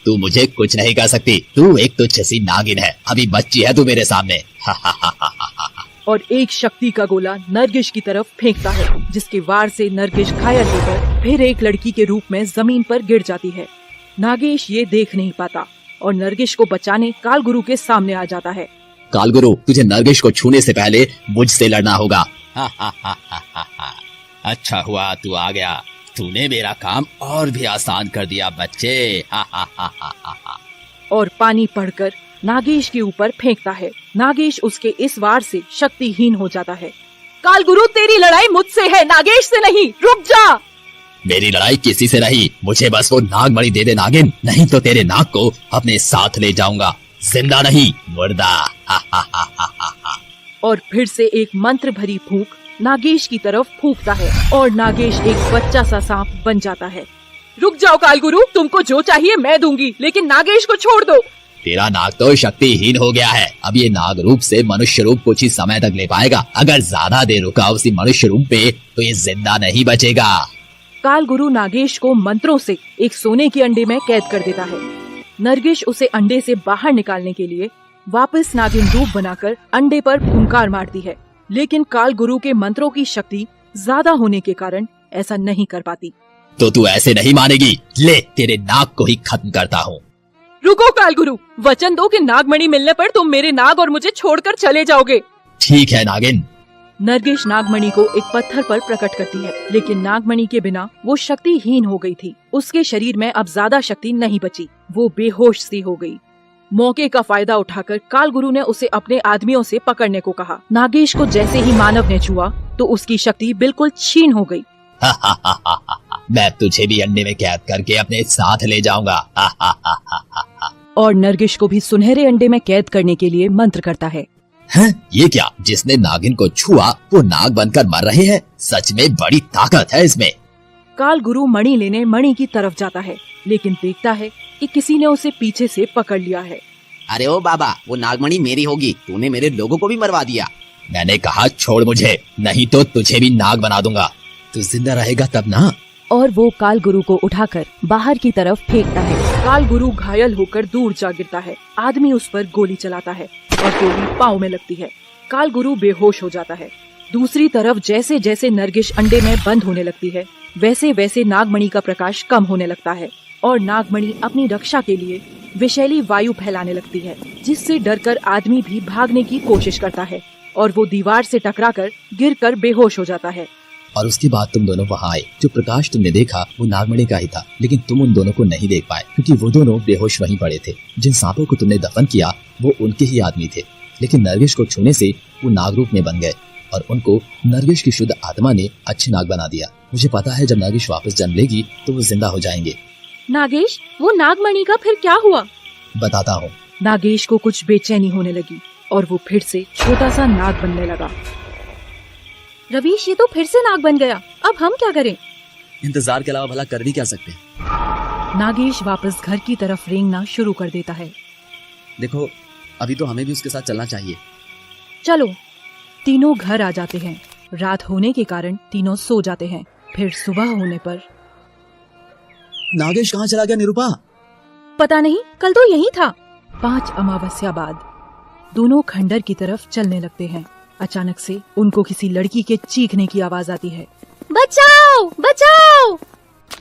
तू मुझे कुछ नहीं कर सकती। तू एक तुच्छ सी नागिन है, अभी बच्ची है तू मेरे सामने। और एक शक्ति का गोला नरगिस की तरफ फेंकता है, जिसके वार से नरगिस घायल होकर फिर एक लड़की के रूप में जमीन पर गिर जाती है। नागेश ये देख नहीं पाता और नरगिस को बचाने कालगुरु के सामने आ जाता है। कालगुरु, तुझे नरगिस को छूने से पहले मुझसे लड़ना होगा। अच्छा हुआ तू आ गया, तूने मेरा काम और भी आसान कर दिया बच्चे। और पानी पढ़कर नागेश के ऊपर फेंकता है। नागेश उसके इस वार से शक्तिहीन हो जाता है। कालगुरु, तेरी लड़ाई मुझसे है, नागेश से नहीं, रुक जा। मेरी लड़ाई किसी से नहीं, मुझे बस वो नागमणि दे दे नागिन, नहीं तो तेरे नाग को अपने साथ ले जाऊंगा, जिंदा नहीं मुर्दा। और फिर से एक मंत्र भरी फूंक नागेश की तरफ फूंकता है और नागेश एक बच्चा सा सांप बन जाता है। रुक जाओ कालगुरु, तुमको जो चाहिए मैं दूंगी, लेकिन नागेश को छोड़ दो। तेरा नाग तो शक्तिहीन हो गया है, अब ये नाग रूप से मनुष्य रूप कुछ ही समय तक ले पाएगा। अगर ज्यादा देर रुका उसी मनुष्य रूप पे तो ये जिंदा नहीं बचेगा। कालगुरु नागेश को मंत्रों से एक सोने के अंडे में कैद कर देता है। नरगिस उसे अंडे से बाहर निकालने के लिए वापस नागिन रूप बनाकर अंडे पर फुंकार मारती है, लेकिन कालगुरु के मंत्रों की शक्ति ज्यादा होने के कारण ऐसा नहीं कर पाती। तो तू ऐसे नहीं मानेगी, ले तेरे नाग को ही खत्म करता हूँ। रुको कालगुरु, वचन दो कि नागमणि मिलने पर तुम मेरे नाग और मुझे छोड़कर चले जाओगे। ठीक है नागिन। नरगिस नागमणि को एक पत्थर पर प्रकट करती है, लेकिन नागमणि के बिना वो शक्तिहीन हो गई थी। उसके शरीर में अब ज्यादा शक्ति नहीं बची, वो बेहोश सी हो गई। मौके का फायदा उठाकर कालगुरु ने उसे अपने आदमियों से पकड़ने को कहा। नागेश को जैसे ही मानव ने छुआ तो उसकी शक्ति बिल्कुल क्षीण हो गई। मैं तुझे भी अंडे में कैद करके अपने साथ ले जाऊंगा। और नरगिस को भी सुनहरे अंडे में कैद करने के लिए मंत्र करता है। हैं? ये क्या, जिसने नागिन को छुआ वो नाग बनकर मर रहे हैं? सच में बड़ी ताकत है इसमें। कालगुरु मणि लेने मणि की तरफ जाता है, लेकिन देखता है कि किसी ने उसे पीछे से पकड़ लिया है। अरे ओ बाबा, वो नागमणि मेरी होगी, तूने मेरे लोगों को भी मरवा दिया। मैंने कहा छोड़ मुझे, नहीं तो तुझे भी नाग बना दूंगा। तू जिंदा रहेगा तब ना। और वो कालगुरु को उठाकर बाहर की तरफ फेंकता है। कालगुरु घायल होकर दूर जा गिरता है। आदमी उस पर गोली चलाता है और गोली पाँव में लगती है। कालगुरु बेहोश हो जाता है। दूसरी तरफ जैसे जैसे नरगिस अंडे में बंद होने लगती है, वैसे वैसे नागमणि का प्रकाश कम होने लगता है और नागमणि अपनी रक्षा के लिए विषैली वायु फैलाने लगती है, जिससे डरकर आदमी भी भागने की कोशिश करता है और वो दीवार से टकराकर गिरकर बेहोश हो जाता है। और उसके बाद तुम दोनों वहाँ आए। जो प्रकाश तुमने देखा वो नागमणि का ही था, लेकिन तुम उन दोनों को नहीं देख पाए क्योंकि वो दोनों बेहोश वहीं पड़े थे। जिन सांपों को तुमने दफन किया वो उनके ही आदमी थे, लेकिन नरगिस को छूने से वो नाग रूप में बन गए और उनको नरगिस की शुद्ध आत्मा ने अच्छे नाग बना दिया। मुझे पता है जब नरगिस वापस जन्म लेगी तो वो जिंदा हो जाएंगे। नागेश, वो नागमणि का फिर क्या हुआ? बताता हूँ। नागेश को कुछ बेचैनी होने लगी और वो फिर से छोटा सा नाग बनने लगा। रवीश, ये तो फिर से नाग बन गया, अब हम क्या करें? इंतजार के अलावा भला कर भी क्या सकते हैं? नागेश वापस घर की तरफ रेंगना शुरू कर देता है। देखो, अभी तो हमें भी उसके साथ चलना चाहिए। चलो। तीनों घर आ जाते हैं। रात होने के कारण तीनों सो जाते हैं। फिर सुबह होने पर नागेश कहाँ चला गया निरूपा? पता नहीं, कल तो यही था। 5 अमावस्या बाद दोनों खंडर की तरफ चलने लगते हैं। अचानक से उनको किसी लड़की के चीखने की आवाज आती है। बचाओ बचाओ!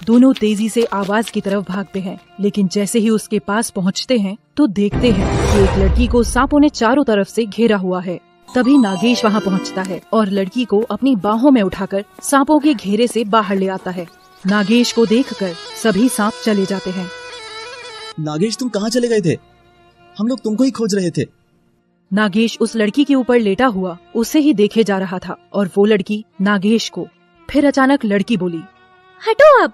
दोनों तेजी से आवाज की तरफ भागते हैं, लेकिन जैसे ही उसके पास पहुंचते हैं तो देखते हैं कि एक लड़की को सांपों ने चारों तरफ से घेरा हुआ है। तभी नागेश वहां पहुंचता है और लड़की को अपनी बाहों में उठाकर सांपों के घेरे से बाहर ले आता है। नागेश को देखकर सभी सांप चले जाते हैं। नागेश, तुम कहाँ चले गए थे? हम लोग तुमको ही खोज रहे थे। नागेश उस लड़की के ऊपर लेटा हुआ उसे ही देखे जा रहा था और वो लड़की नागेश को। फिर अचानक लड़की बोली, हटो अब।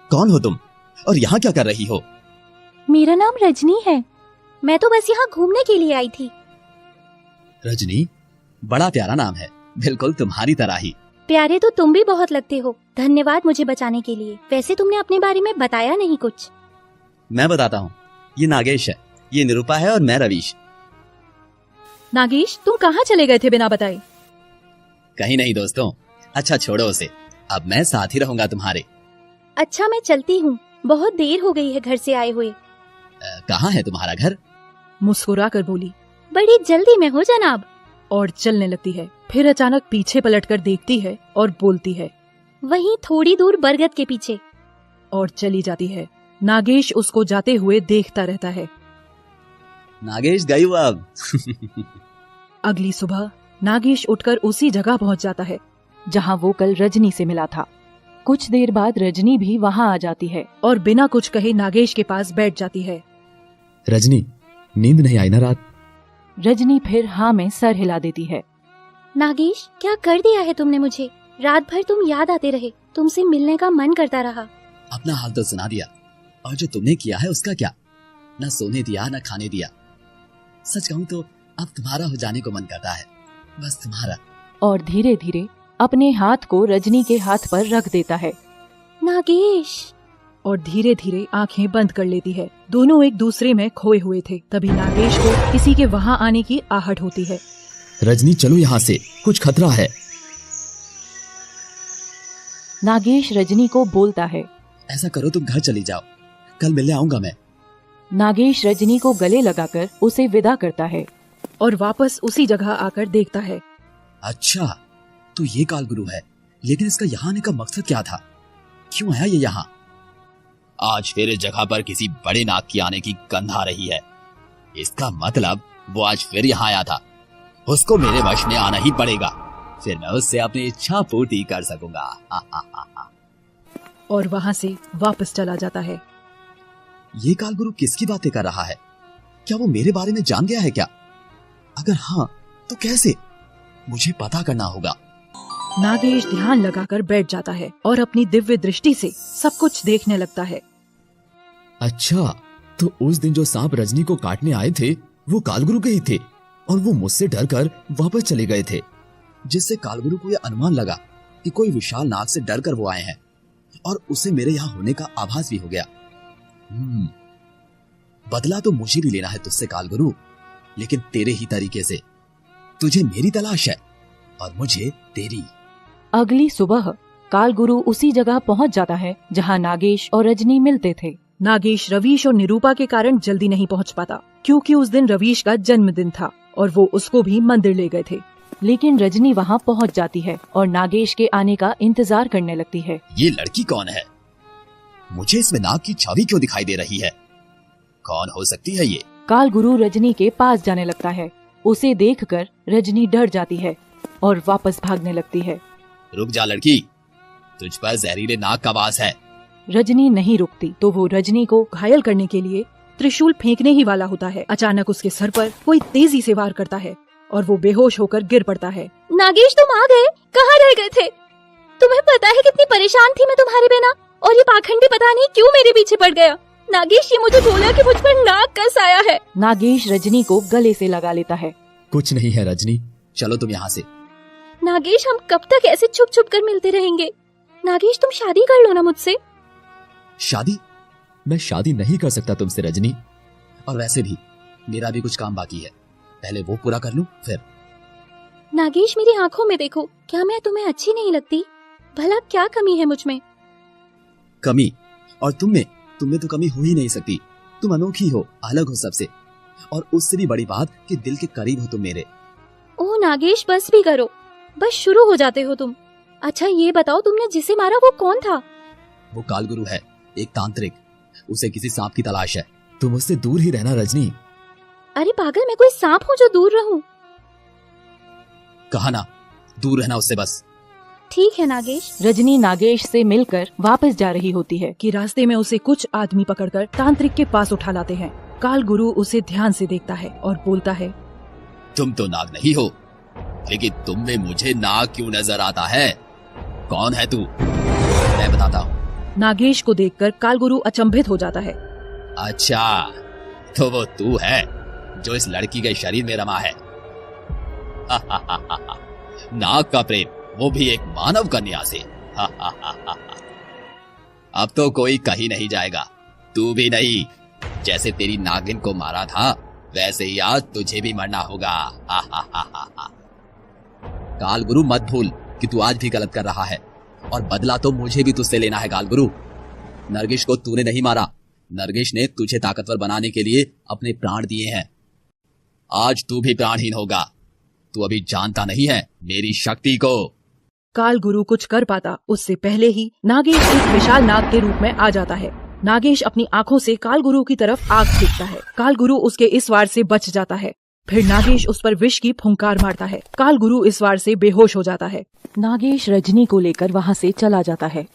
कौन हो तुम और यहाँ क्या कर रही हो? मेरा नाम रजनी है, मैं तो बस यहाँ घूमने के लिए आई थी। रजनी, बड़ा प्यारा नाम है, बिल्कुल तुम्हारी तरह ही। प्यारे तो तुम भी बहुत लगते हो। धन्यवाद मुझे बचाने के लिए। वैसे तुमने अपने बारे में बताया नहीं कुछ। मैं बताता हूँ, ये नागेश है, ये निरूपा है और मैं रवीश। नागेश, तुम कहाँ चले गए थे बिना बताए? कहीं नहीं दोस्तों, अच्छा छोड़ो उसे, अब मैं साथ ही रहूंगा तुम्हारे। अच्छा, मैं चलती हूँ, बहुत देर हो गई है घर से आए हुए। कहाँ है तुम्हारा घर? मुस्कुरा कर बोली बड़ी जल्दी में हो जनाब। और चलने लगती है। फिर अचानक पीछे पलटकर देखती है और बोलती है, वहीं थोड़ी दूर बरगद के पीछे। और चली जाती है। नागेश उसको जाते हुए देखता रहता है। नागेश गई वो अब। अगली सुबह नागेश उठकर उसी जगह पहुंच जाता है जहां वो कल रजनी से मिला था। कुछ देर बाद रजनी भी वहां आ जाती है और बिना कुछ कहे नागेश के पास बैठ जाती है। रजनी, नींद नहीं आई ना रात? रजनी फिर हाँ में सर हिला देती है। नागेश, क्या कर दिया है तुमने मुझे? रात भर तुम याद आते रहे, तुमसे मिलने का मन करता रहा। अपना हाल तो सुना दिया, और जो तुमने किया है उसका क्या? न सोने दिया न खाने दिया। सच कहूँ तो अब तुम्हारा हो जाने को मन करता है, बस तुम्हारा। और धीरे धीरे अपने हाथ को रजनी के हाथ पर रख देता है। नागेश। और धीरे धीरे आंखें बंद कर लेती है। दोनों एक दूसरे में खोए हुए थे। तभी नागेश को किसी के वहां आने की आहट होती है। रजनी, चलो यहाँ से, कुछ खतरा है। नागेश रजनी को बोलता है, ऐसा करो तुम घर चली जाओ, कल मिलने आऊंगा मैं। नागेश रजनी को गले लगाकर उसे विदा करता है और वापस उसी जगह आकर देखता है। अच्छा, तो ये कालगुरु है, लेकिन इसका यहाँ आने का मकसद क्या था? क्यों आया ये यहाँ? आज फिर इस जगह पर किसी बड़े नाग की आने की गंध आ रही है। इसका मतलब वो आज फिर यहाँ आया था। उसको मेरे वश में आना ही पड़ेगा, फिर मैं उससे अपनी इच्छा पूर्ति कर सकूंगा। और वहाँ से वापस चला जाता है। ये कालगुरु किसकी बातें कर रहा है? क्या वो मेरे बारे में जान गया है क्या? अगर हाँ, तो कैसे? मुझे पता करना होगा। नागेश ध्यान लगाकर बैठ जाता है और अपनी दिव्य दृष्टि से सब कुछ देखने लगता है। अच्छा, तो उस दिन जो सांप रजनी को काटने आए थे वो कालगुरु के ही थे, और वो मुझसे डरकर वापस चले गए थे। जिससे कालगुरु को यह अनुमान लगा कि कोई विशाल नाग से डरकर वो आए हैं, और उसे मेरे यहाँ होने का आभास भी हो गया। बदला तो मुझे भी लेना है तुझसे कालगुरु, लेकिन तेरे ही तरीके से। तुझे मेरी तलाश है और मुझे तेरी। अगली सुबह कालगुरु उसी जगह पहुंच जाता है जहां नागेश और रजनी मिलते थे। नागेश रवीश और निरूपा के कारण जल्दी नहीं पहुंच पाता, क्योंकि उस दिन रवीश का जन्मदिन था और वो उसको भी मंदिर ले गए थे। लेकिन रजनी वहां पहुंच जाती है और नागेश के आने का इंतजार करने लगती है। ये लड़की कौन है? मुझे इसमें नाग की छवि क्यों दिखाई दे रही है? कौन हो सकती है ये? कालगुरु रजनी के पास जाने लगता है। उसे देखकर रजनी डर जाती है और वापस भागने लगती है। रुक जा लड़की, तुझ पर जहरीले नाग का वास है। रजनी नहीं रुकती तो वो रजनी को घायल करने के लिए त्रिशूल फेंकने ही वाला होता है। अचानक उसके सर पर कोई तेजी से वार करता है और वो बेहोश होकर गिर पड़ता है। नागेश, तुम आ गए? कहाँ रह गए थे? तुम्हें पता है कितनी परेशान थी मैं तुम्हारे बिना, और ये पाखंडी पता नहीं क्यों मेरे पीछे पड़ गया। नागेश, ये मुझे बोला कि मुझ पर नाग का साया है। नागेश रजनी को गले से लगा लेता है। कुछ नहीं है रजनी, चलो तुम यहाँ से। नागेश, हम कब तक ऐसे छुप छुप कर मिलते रहेंगे? नागेश, तुम शादी कर लो ना मुझसे। शादी? मैं शादी नहीं कर सकता तुमसे रजनी। और वैसे भी मेरा भी कुछ काम बाकी है, पहले वो पूरा कर लूं फिर। नागेश, मेरी आंखों में देखो, क्या मैं तुम्हें अच्छी नहीं लगती? भला क्या कमी है मुझ में? कमी? और तुम में तो कमी हो ही नहीं सकती। तुम अनोखी हो, अलग हो सबसे, और उससे भी बड़ी बात कि दिल के करीब हो तुम मेरे। ओह नागेश, बस भी करो, बस शुरू हो जाते हो तुम। अच्छा ये बताओ, तुमने जिसे मारा वो कौन था? वो कालगुरु है, एक तांत्रिक। उसे किसी सांप की तलाश है। तुम उससे दूर ही रहना रजनी। अरे पागल, मैं कोई सांप हूँ जो दूर रहूं? कहा ना, दूर रहना उससे बस। ठीक है नागेश। रजनी नागेश से मिलकर वापस जा रही होती है कि रास्ते में उसे कुछ आदमी पकड़कर तांत्रिक के पास उठा लाते हैं। कालगुरु उसे ध्यान से देखता है और बोलता है, तुम तो नाग नहीं हो, लेकिन तुम में मुझे नाग क्यों नजर आता है? कौन है तू? मैं बताता हूँ। नागेश को देखकर कालगुरु अचंभित हो जाता है। अच्छा, तो वो तू है जो इस लड़की के शरीर में रमा है। नाग का प्रेम, वो भी एक मानव कन्या से। अब तो कोई कहीं नहीं जाएगा, तू भी नहीं। जैसे तेरी नागिन को मारा था, वैसे ही आज तुझे भी मरना होगा। कालगुरु, मत भूल कि तू आज भी गलत कर रहा है, और बदला तो मुझे भी तुझसे लेना है। कालगुरु, नरगिस को तूने नहीं मारा, नरगिस ने तुझे ताकतवर बनाने के लिए अपने प्राण दिए हैं। आज तू भी प्राणहीन होगा। तू अभी जानता नहीं है मेरी शक्ति को। काल गुरु कुछ कर पाता उससे पहले ही नागेश एक विशाल नाग के रूप में आ जाता है। नागेश अपनी आंखों से काल गुरु की तरफ आग फेंकता है। काल गुरु उसके इस वार से बच जाता है। फिर नागेश उस पर विष की फुंकार मारता है। काल गुरु इस वार से बेहोश हो जाता है। नागेश रजनी को लेकर वहाँ से चला जाता है।